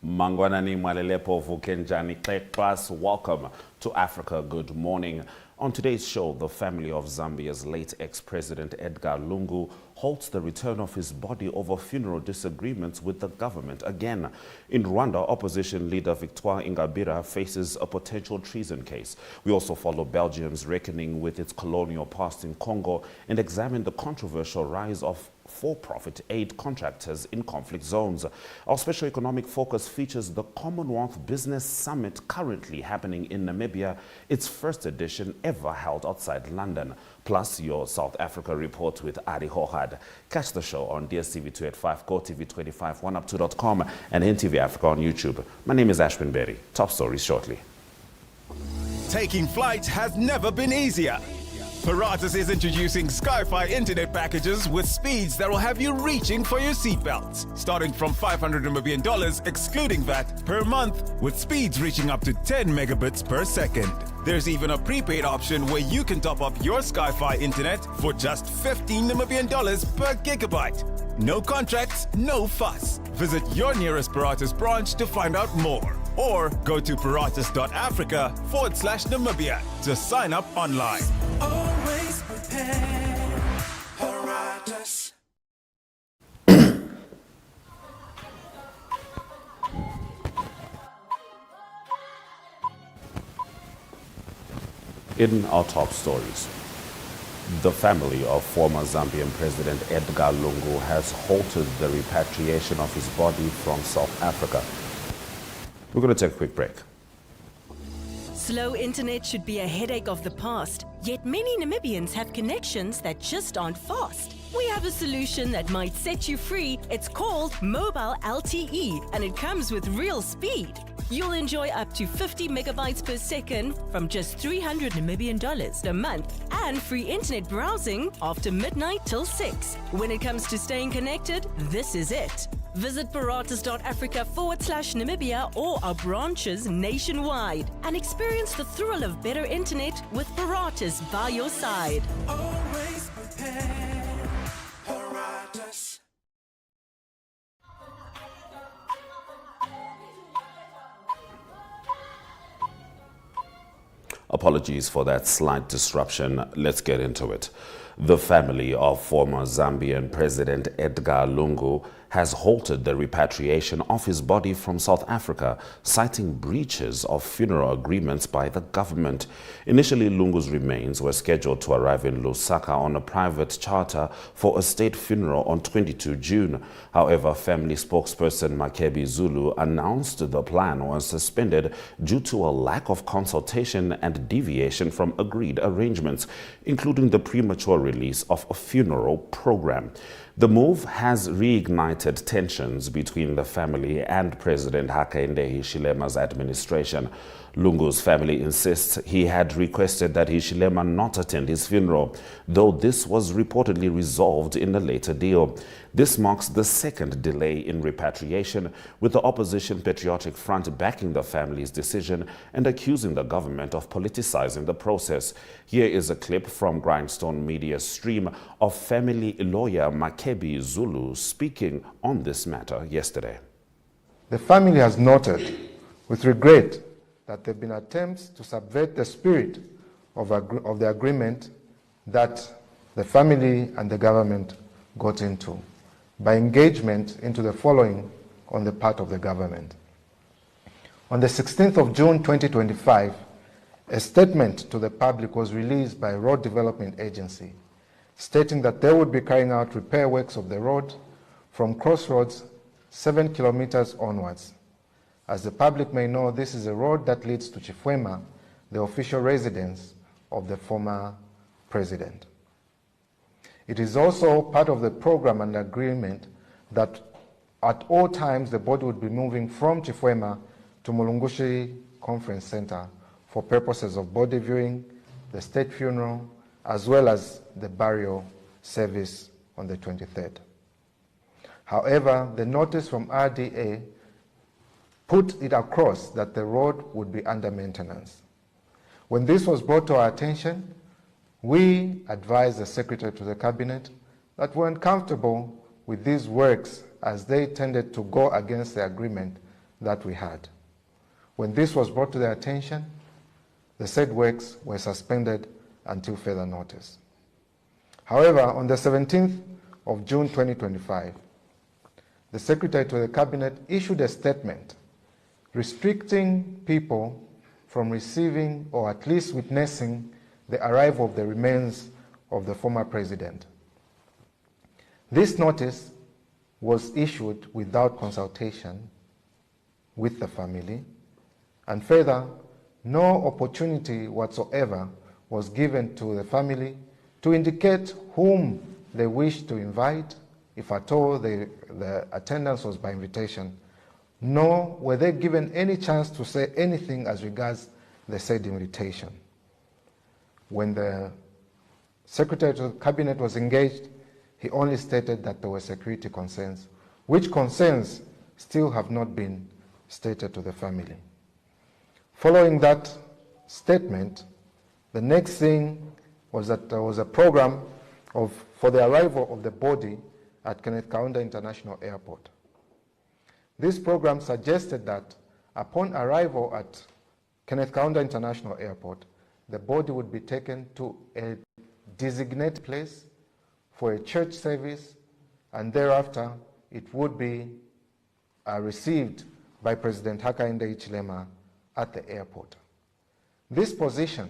Mangwanani Mwalelepo Vukenjani Kleklas, welcome to Africa Good Morning. On today's show, the family of Zambia's late ex-president Edgar Lungu halts the return of his body over funeral disagreements with the government again. In Rwanda, opposition leader Victoire Ingabire faces a potential treason case. We also follow Belgium's reckoning with its colonial past in Congo and examine the controversial rise of for-profit aid contractors in conflict zones. Our special economic focus features the Commonwealth Business Summit currently happening in Namibia, its first edition ever held outside London. Plus your South Africa report with Arrie Hougaard. Catch the show on DStv 285, GOtv 25, oneup2.com and NTV Africa on YouTube. My name is Ashwin Berry. Top stories shortly. Taking flight has never been easier. Privatized is introducing Sky-Fi internet packages with speeds that will have you reaching for your seatbelts, starting from $500 million excluding VAT per month, with speeds reaching up to 10 megabits per second. There's even a prepaid option where you can top up your Sky-Fi internet for just $15 million per gigabyte. No contracts, no fuss. Visit your nearest Privatized branch to find out more. Or go to Privatized.africa/Namibia to sign up online. Always prepared, Privatized. In our top stories, the family of former Zambian President Edgar Lungu has halted the repatriation of his body from South Africa. We're going to take a quick break. Slow internet should be a headache of the past, yet many Namibians have connections that just aren't fast. We have a solution that might set you free. It's called Mobile LTE, and it comes with real speed. You'll enjoy up to 50 megabytes per second from just $300 Namibian a month and free internet browsing after midnight till 6. When it comes to staying connected, this is it. Visit Privatized.africa/Namibia or our branches nationwide and experience the thrill of better internet with Privatized by your side. Always prepared, Privatized. Apologies for that slight disruption. Let's get into it. The family of former Zambian President Edgar Lungu has halted the repatriation of his body from South Africa, citing breaches of funeral agreements by the government. Initially, Lungu's remains were scheduled to arrive in Lusaka on a private charter for a state funeral on 22 June. However, family spokesperson Makebi Zulu announced the plan was suspended due to a lack of consultation and deviation from agreed arrangements, including the premature release of a funeral program. The move has reignited tensions between the family and President Hakainde Hichilema's administration. Lungu's family insists he had requested that Hichilema not attend his funeral, though this was reportedly resolved in a later deal. This marks the second delay in repatriation, with the opposition Patriotic Front backing the family's decision and accusing the government of politicizing the process. Here is a clip from Grindstone Media's stream of family lawyer Makebi Zulu speaking on this matter yesterday. The family has noted with regret that there have been attempts to subvert the spirit of the agreement that the family and the government got into by engagement into the following on the part of the government. On the 16th of June 2025, a statement to the public was released by Road Development Agency stating that they would be carrying out repair works of the road from Crossroads 7 kilometers onwards. As the public may know, this is a road that leads to Chifwema, the official residence of the former president. It is also part of the program and agreement that at all times the body would be moving from Chifwema to Mulungushi Conference Center for purposes of body viewing, the state funeral, as well as the burial service on the 23rd. However, the notice from RDA put it across that the road would be under maintenance. When this was brought to our attention, we advised the Secretary to the Cabinet that we're uncomfortable with these works as they tended to go against the agreement that we had. When this was brought to their attention, the said works were suspended until further notice. However, on the 17th of June 2025, the Secretary to the Cabinet issued a statement restricting people from receiving or at least witnessing the arrival of the remains of the former president. This notice was issued without consultation with the family, and further, no opportunity whatsoever was given to the family to indicate whom they wished to invite, if at all the attendance was by invitation, nor were they given any chance to say anything as regards the said invitation. When the Secretary to the Cabinet was engaged, he only stated that there were security concerns, which concerns still have not been stated to the family. Following that statement, the next thing was that there was a program for the arrival of the body at Kenneth Kaunda International Airport. This program suggested that upon arrival at Kenneth Kaunda International Airport, the body would be taken to a designated place for a church service, and thereafter it would be received by President Hakainde Hichilema at the airport. This position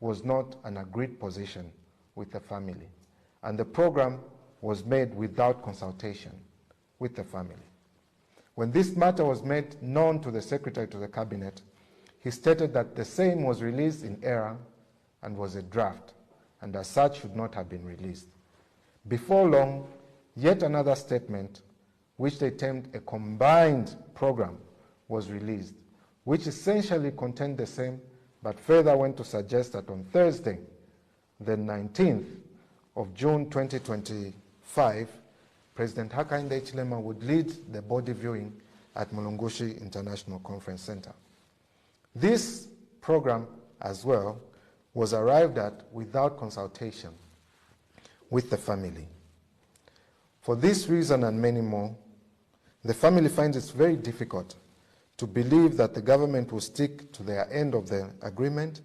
was not an agreed position with the family, and the program was made without consultation with the family. When this matter was made known to the Secretary to the Cabinet, he stated that the same was released in error and was a draft, and as such should not have been released. Before long, yet another statement, which they termed a combined program, was released, which essentially contained the same, but further went to suggest that on Thursday, the 19th of June 2025, President Hakainde Hichilema would lead the body viewing at Mulungushi International Conference Center. This program as well was arrived at without consultation with the family. For this reason and many more, the family finds it very difficult to believe that the government will stick to their end of the agreement,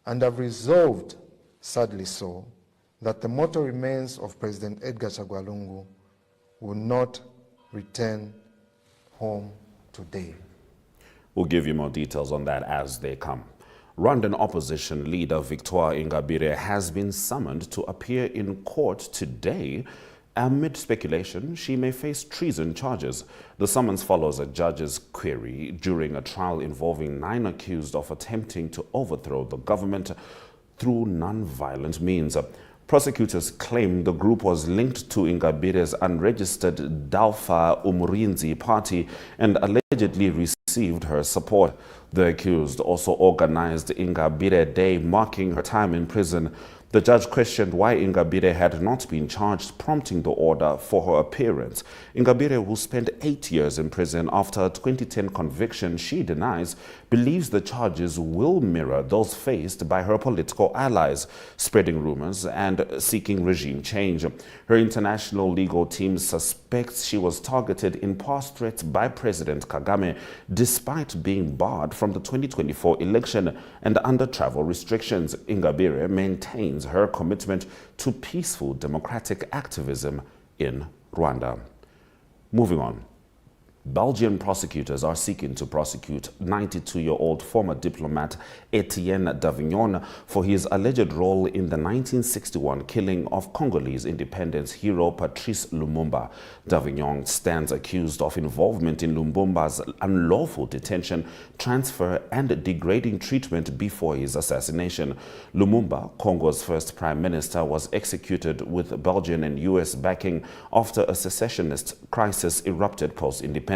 and have resolved, sadly so, that the mortal remains of President Edgar Chagwa Lungu will not return home today. We'll give you more details on that as they come. Rwandan opposition leader Victoire Ingabire has been summoned to appear in court today. Amid speculation, she may face treason charges. The summons follows a judge's query during a trial involving 9 accused of attempting to overthrow the government through non-violent means. Prosecutors claim the group was linked to Ingabire's unregistered Dalfa Umurinzi party and allegedly received her support. The accused also organized Ingabire Day, marking her time in prison. The judge questioned why Ingabire had not been charged, prompting the order for her appearance. Ingabire, who spent 8 years in prison after a 2010 conviction she denies, believes the charges will mirror those faced by her political allies, spreading rumors and seeking regime change. Her international legal team suspects she was targeted in past threats by President Kagame, despite being barred from the 2024 election and under travel restrictions. Ingabire maintains her commitment to peaceful democratic activism in Rwanda. Moving on. Belgian prosecutors are seeking to prosecute 92-year-old former diplomat Etienne Davignon for his alleged role in the 1961 killing of Congolese independence hero Patrice Lumumba. Davignon stands accused of involvement in Lumumba's unlawful detention, transfer, and degrading treatment before his assassination. Lumumba, Congo's first prime minister, was executed with Belgian and US backing after a secessionist crisis erupted post-independence.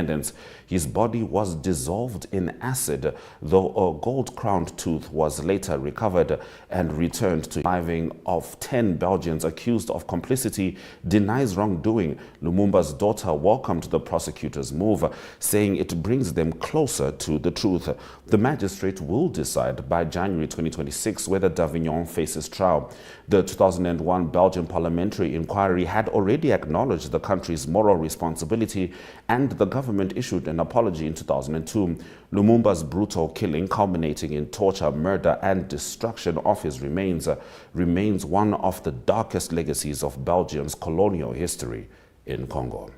His body was dissolved in acid, though a gold-crowned tooth was later recovered and returned to surviving. Of 10 Belgians accused of complicity, denies wrongdoing. Lumumba's daughter welcomed the prosecutor's move, saying it brings them closer to the truth. The magistrate will decide by January 2026 whether Davignon faces trial. The 2001 Belgian parliamentary inquiry had already acknowledged the country's moral responsibility, and the government government issued an apology in 2002. Lumumba's brutal killing, culminating in torture, murder and destruction of his remains, remains one of the darkest legacies of Belgium's colonial history in Congo.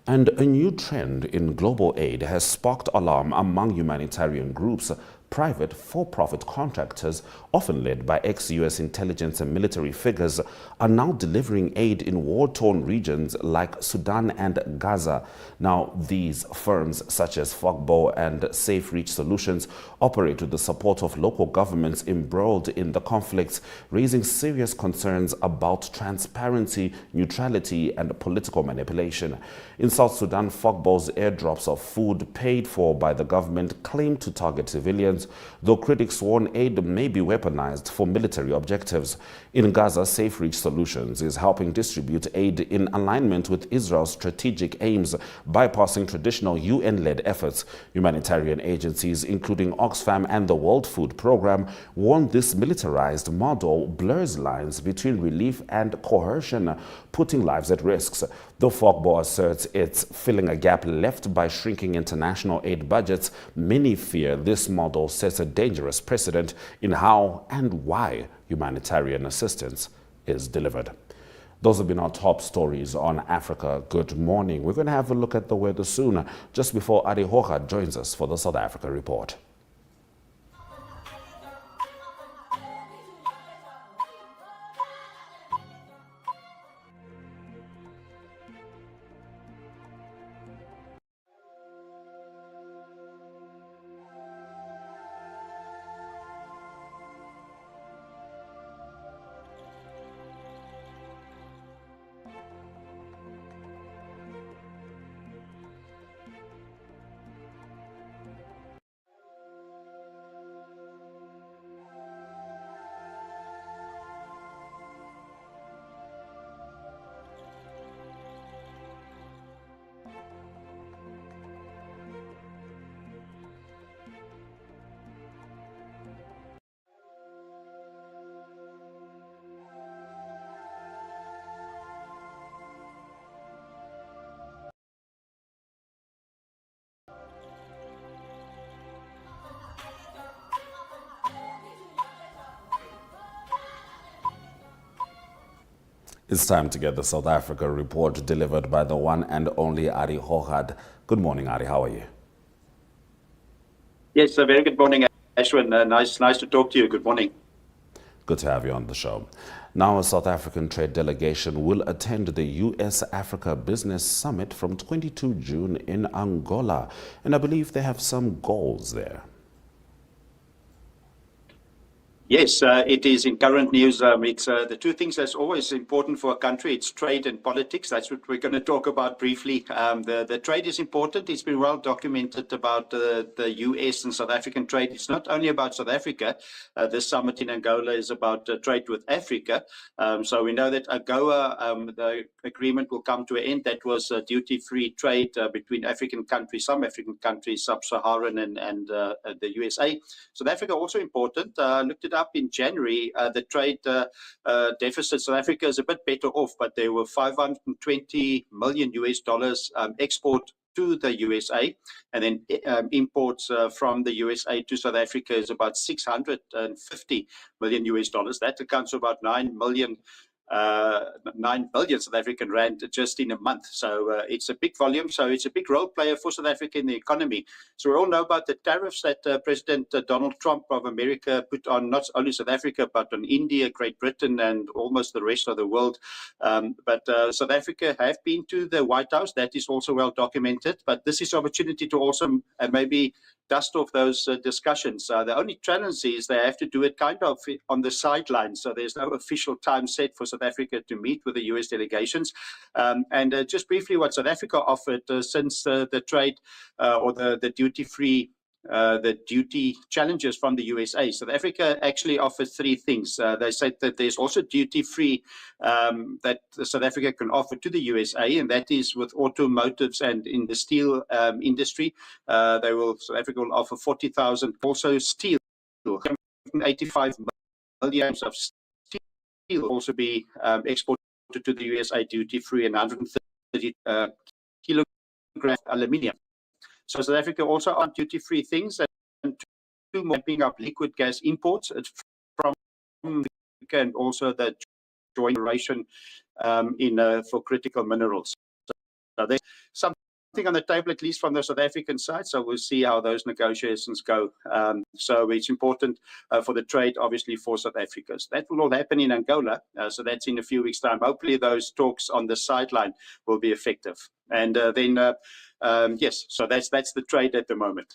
And a new trend in global aid has sparked alarm among humanitarian groups. Private for-profit contractors, often led by ex-US intelligence and military figures, are now delivering aid in war-torn regions like Sudan and Gaza. Now, these firms, such as Fogbo and Safe Reach Solutions, operate with the support of local governments embroiled in the conflicts, raising serious concerns about transparency, neutrality, and political manipulation. In South Sudan, Fogbo's airdrops of food paid for by the government claim to target civilians, though critics warn aid may be weaponized for military objectives. In Gaza, Safe Reach Solutions is helping distribute aid in alignment with Israel's strategic aims, bypassing traditional UN-led efforts. Humanitarian agencies, including Oxfam and the World Food Programme, warn this militarized model blurs lines between relief and coercion, putting lives at risk. Though Fogbo asserts it's filling a gap left by shrinking international aid budgets, many fear this model sets a dangerous precedent in how and why humanitarian assistance is delivered. Those have been our top stories on Africa. Good morning. We're going to have a look at the weather soon, just before Arrie Hougaard joins us for the South Africa report. It's time to get the South Africa report delivered by the one and only Arrie Hougaard. Good morning, Arrie. How are you? Yes, a very good morning, Ashwin. Nice to talk to you. Good morning. Good to have you on the show. Now, a South African trade delegation will attend the US-Africa Business Summit from 22 June in Angola, and I believe they have some goals there. Yes, it is in current news. It's the two things that's always important for a country. It's trade and politics. That's what we're going to talk about briefly. The trade is important. It's been well documented about the US and South African trade. It's not only about South Africa. This summit in Angola is about trade with Africa. So we know that AGOA, the agreement will come to an end. That was duty-free trade between African countries, some African countries, sub-Saharan and the USA. South Africa also important. Looked it up in January, the trade deficit. South Africa is a bit better off, but there were $520 million export to the USA, and then imports from the USA to South Africa is about $650 million. That accounts for about 9 billion South African rand just in a month. So it's a big volume. So it's a big role player for South Africa in the economy. So we all know about the tariffs that President Donald Trump of America put on not only South Africa, but on India, Great Britain, and almost the rest of the world. But South Africa have been to the White House. That is also well documented. But this is an opportunity to also maybe dust off those discussions. The only challenge is they have to do it kind of on the sidelines. So there's no official time set for South Africa to meet with the US delegations. And just briefly, what South Africa offered since the trade or the duty-free the duty challenges from the USA. South Africa actually offers three things. They said that there's also duty-free that South Africa can offer to the USA, and that is with automotives and in the steel industry. South Africa will offer 40,000. Also steel, 85 million of steel will also be exported to the USA duty-free, and 130 aluminium. So South Africa also on duty-free things, and two more ramping up liquid gas imports from Africa, and also the joint operation for critical minerals. So there's something on the table, at least from the South African side. So we'll see how those negotiations go. So it's important for the trade, obviously, for South Africa. So that will all happen in Angola. So that's in a few weeks' time. Hopefully, those talks on the sideline will be effective. And then, yes, so that's the trade at the moment.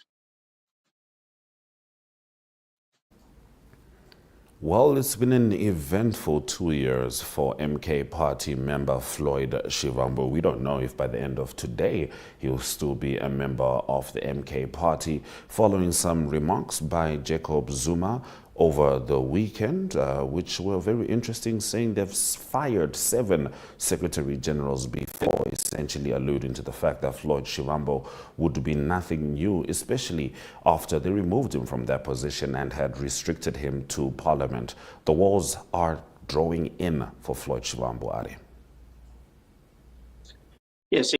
Well, it's been an eventful 2 years for MK Party member Floyd Shivambu. We don't know if by the end of today he'll still be a member of the MK Party, following some remarks by Jacob Zuma over the weekend, which were very interesting, saying they've fired 7 secretary generals before, essentially alluding to the fact that Floyd Shivambu would be nothing new, especially after they removed him from that position and had restricted him to parliament. The walls are drawing in for Floyd Shivambu, Arrie. Yes,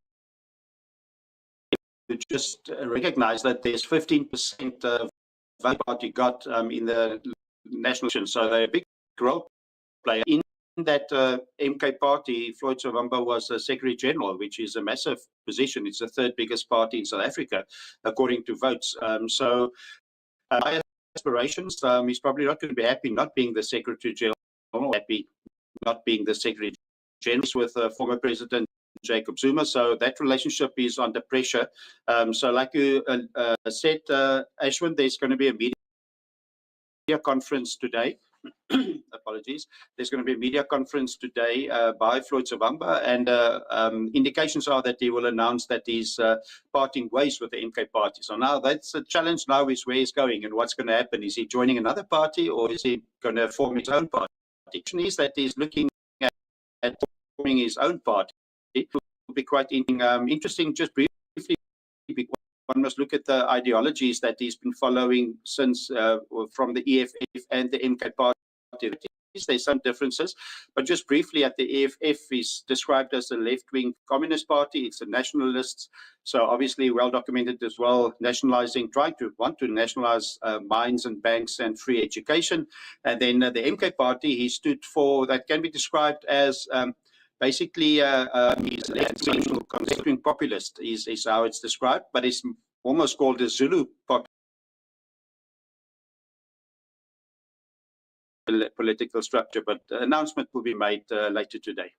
you just recognize that there's 15% of vote party got in the national election, so they're a big role player in that MK party. Floyd Shivambu was the Secretary General, which is a massive position. It's the 3rd biggest party in South Africa, according to votes. So my aspirations, he's probably not going to be happy not being the Secretary General, happy not being the Secretary General with former President Jacob Zuma. So that relationship is under pressure. So like you said, Ashwin, there's going to be a media conference today. Apologies. There's going to be a media conference today by Floyd Shivambu, and indications are that he will announce that he's parting ways with the MK party. So now that's the challenge now, is where he's going and what's going to happen. Is he joining another party, or is he going to form his own party? The question is that he's looking at forming his own party. It will be quite interesting. Just briefly, one must look at the ideologies that he's been following since from the EFF and the MK party. There's some differences, but just briefly, at the EFF is described as a left-wing communist party. It's a nationalist, so obviously well documented as well, want to nationalize mines and banks and free education. And then the MK party, he stood for, that can be described as basically he's a left-wing conservative populist is how it's described, but it's almost called a Zulu political structure. But the announcement will be made later today.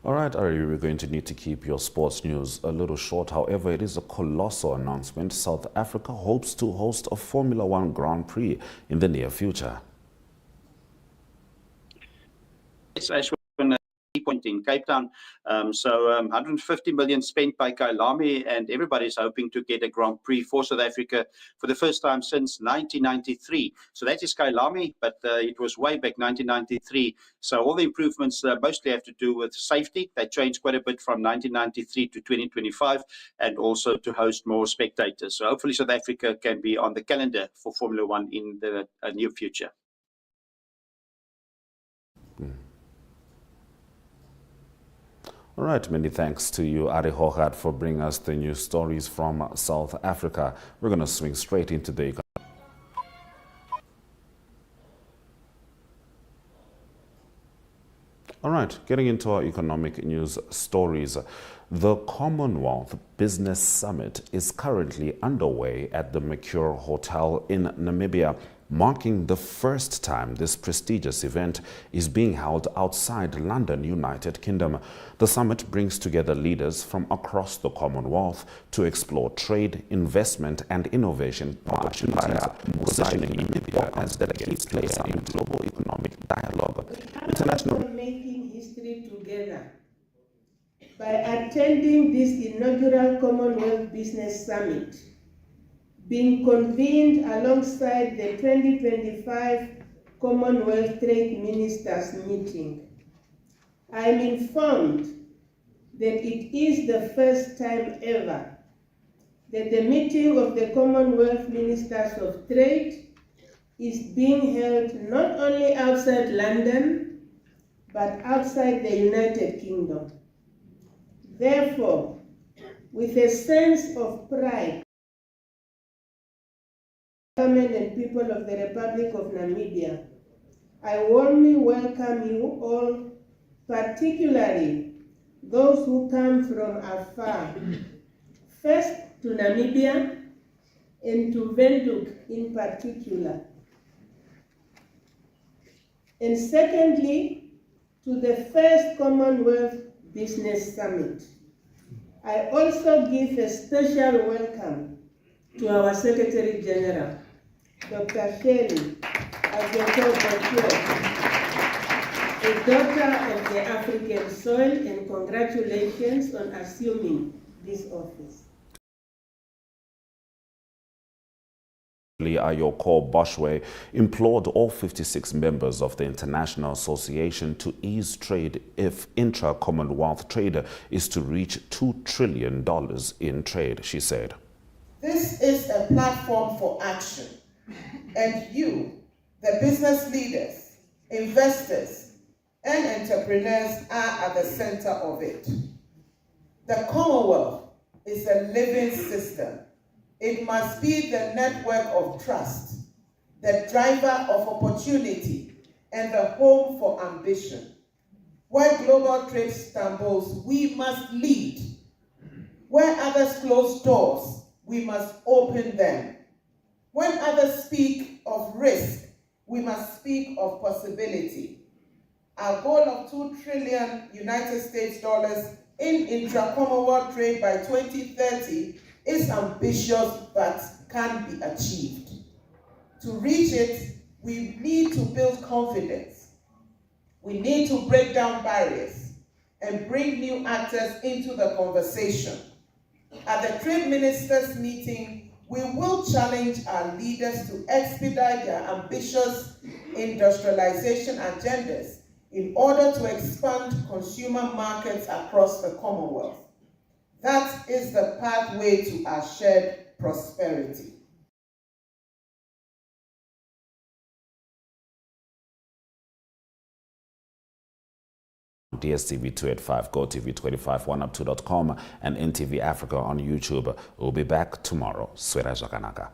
All right, Arrie, we're going to need to keep your sports news a little short. However, it is a colossal announcement. South Africa hopes to host a Formula One Grand Prix in the near future. It's actually a point in Cape Town. So 150 million spent by Kailami, and everybody's hoping to get a Grand Prix for South Africa for the first time since 1993. So that is Kailami, but it was way back 1993. So all the improvements mostly have to do with safety. They changed quite a bit from 1993 to 2025, and also to host more spectators. So hopefully South Africa can be on the calendar for Formula One in the near future. All right, many thanks to you, Arrie Hougaard, for bringing us the news stories from South Africa. We're going to swing straight into the economy. All right, getting into our economic news stories. The Commonwealth Business Summit is currently underway at the Mercure Hotel in Namibia, marking the first time this prestigious event is being held outside London, United Kingdom. The summit brings together leaders from across the Commonwealth to explore trade, investment and innovation opportunities, positioning Namibia as the key player in global economic dialogue. International making history together by attending this inaugural Commonwealth Business Summit, being convened alongside the 2025 Commonwealth Trade Ministers meeting. I am informed that it is the first time ever that the meeting of the Commonwealth Ministers of Trade is being held not only outside London, but outside the United Kingdom. Therefore, with a sense of pride, government and people of the Republic of Namibia, I warmly welcome you all, particularly those who come from afar, first to Namibia and to Windhoek in particular. And secondly, to the first Commonwealth Business Summit. I also give a special welcome to our Secretary General, Dr. Shelley Victoire, a daughter of the African soil, and congratulations on assuming this office. Ayoko Boshwe implored all 56 members of the International Association to ease trade if intra-Commonwealth trade is to reach $2 trillion in trade, she said. This is a platform for action, and you, the business leaders, investors, and entrepreneurs are at the center of it. The Commonwealth is a living system. It must be the network of trust, the driver of opportunity, and the home for ambition. Where global trade stumbles, we must lead. Where others close doors, we must open them. When others speak of risk, we must speak of possibility. Our goal of $2 trillion United States dollars in intra-Commonwealth trade by 2030 is ambitious but can be achieved. To reach it, we need to build confidence. We need to break down barriers and bring new actors into the conversation. At the Trade Ministers meeting, we will challenge our leaders to expedite their ambitious industrialization agendas in order to expand consumer markets across the Commonwealth. That is the pathway to our shared prosperity. DStv 285, GOtv 25, 1up2.com, and NTV Africa on YouTube. We'll be back tomorrow. Swera Jakanaka.